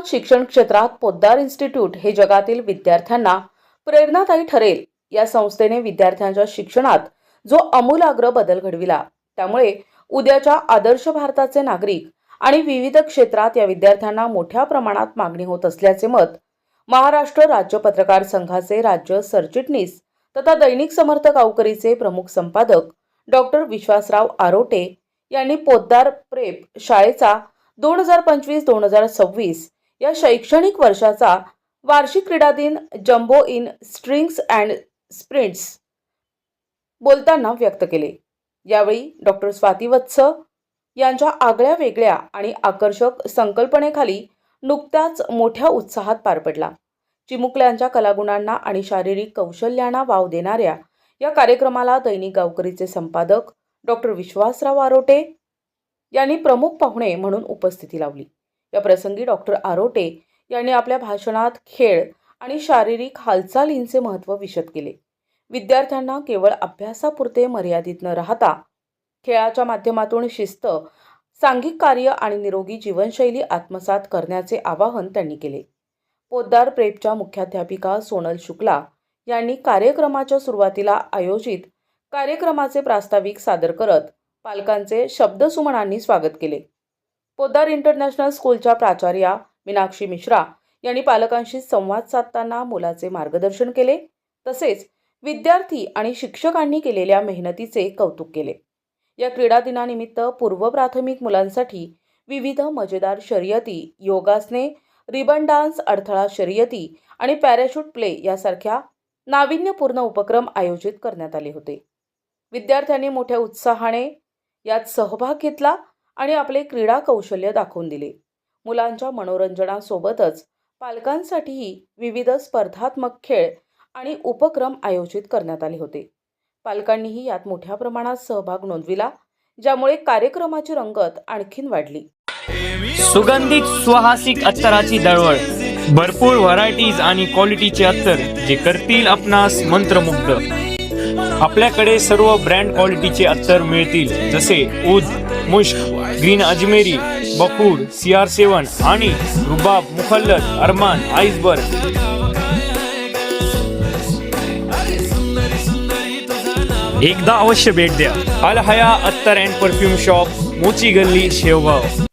उस्मानाबाद शिक्षण क्षेत्रात पोद्दार इन्स्टिट्यूट हे जगातील विद्यार्थ्यांना प्रेरणादायी ठरेल। या संस्थेने विद्यार्थ्यांच्या शिक्षणात जो आमूलाग्र बदल घडविला, त्यामुळे उद्याच्या आदर्श भारताचे नागरिक आणि विविध क्षेत्रात या विद्यार्थ्यांना मोठ्या प्रमाणात मागणी होत असल्याचे मत महाराष्ट्र राज्य पत्रकार संघाचे राज्य सरचिटणीस तथा दैनिक समर्थ गावकरीचे प्रमुख संपादक डॉक्टर विश्वासराव आरोटे यांनी पोद्दार प्रेप शाळेचा 2025-2026 या शैक्षणिक वर्षाचा वार्षिक क्रीडा दिन jumbo in strings and sprints बोलताना व्यक्त केले। यावेळी डॉक्टर स्वाती वत्स यांच्या आगळ्या वेगळ्या आणि आकर्षक संकल्पनेखाली नुकत्याच मोठ्या उत्साहात पार पडला। चिमुकल्यांच्या कलागुणांना आणि शारीरिक कौशल्यांना वाव देणाऱ्या या कार्यक्रमाला दैनिक गावकरीचे संपादक डॉक्टर विश्वासराव आरोटे यांनी प्रमुख पाहुणे म्हणून उपस्थिती लावली। या प्रसंगी डॉक्टर आरोटे यांनी आपल्या भाषणात खेळ आणि शारीरिक हालचालींचे महत्त्व विशद केले। विद्यार्थ्यांना केवळ अभ्यासापुरते मर्यादित न राहता खेळाच्या माध्यमातून शिस्त, सांघिक कार्य आणि निरोगी जीवनशैली आत्मसात करण्याचे आवाहन त्यांनी केले। पोद्दार प्रेपच्या मुख्याध्यापिका सोनल शुक्ला यांनी कार्यक्रमाच्या सुरुवातीला आयोजित कार्यक्रमाचे प्रास्ताविक सादर करत पालकांचे शब्दसुमनांनी स्वागत केले। पोद्दार इंटरनॅशनल स्कूलच्या प्राचार्या मीनाक्षी मिश्रा यांनी पालकांशी संवाद साधताना मुलाचे मार्गदर्शन केले, तसेच विद्यार्थी आणि शिक्षकांनी केलेल्या मेहनतीचे कौतुक केले। या क्रीडा दिनानिमित्त पूर्व प्राथमिक मुलांसाठी विविध मजेदार शर्यती, योगासने, रिबन डान्स, अडथळा शर्यती आणि पॅराशूट प्ले यासारख्या नाविन्यपूर्ण उपक्रम आयोजित करण्यात आले होते। विद्यार्थ्यांनी मोठ्या उत्साहाने यात सहभाग घेतला आणि आपले क्रीडा कौशल्य दाखवून दिले। मुलांच्या मनोरंजनासोबतच पालकांसाठीही विविध स्पर्धात्मक खेळ आणि उपक्रम आयोजित करण्यात आले होते। पालकांनीही यात मोठ्या प्रमाणात सहभाग नोंदविला, ज्यामुळे कार्यक्रमाची रंगत आणखीन वाढली। सुगंधित सुवासिक अत्तराची दळवळ, भरपूर व्हरायटीज आणि क्वालिटीचे अत्तर जे करतील आपणास मंत्रमुग्ध। आपल्याकडे सर्व ब्रँड क्वालिटीचे अत्तर मिळतील, जसे उद, मुश्क, ग्रीन अजमेरी, बखूड, CR7 आणि रुबाब, मुखल्लद, अरमान, आइसबर्ग। एकदा अवश्य भेट द्या। अल हया अत्तर अँड परफ्यूम शॉप, मोची गल्ली, शेवगाव।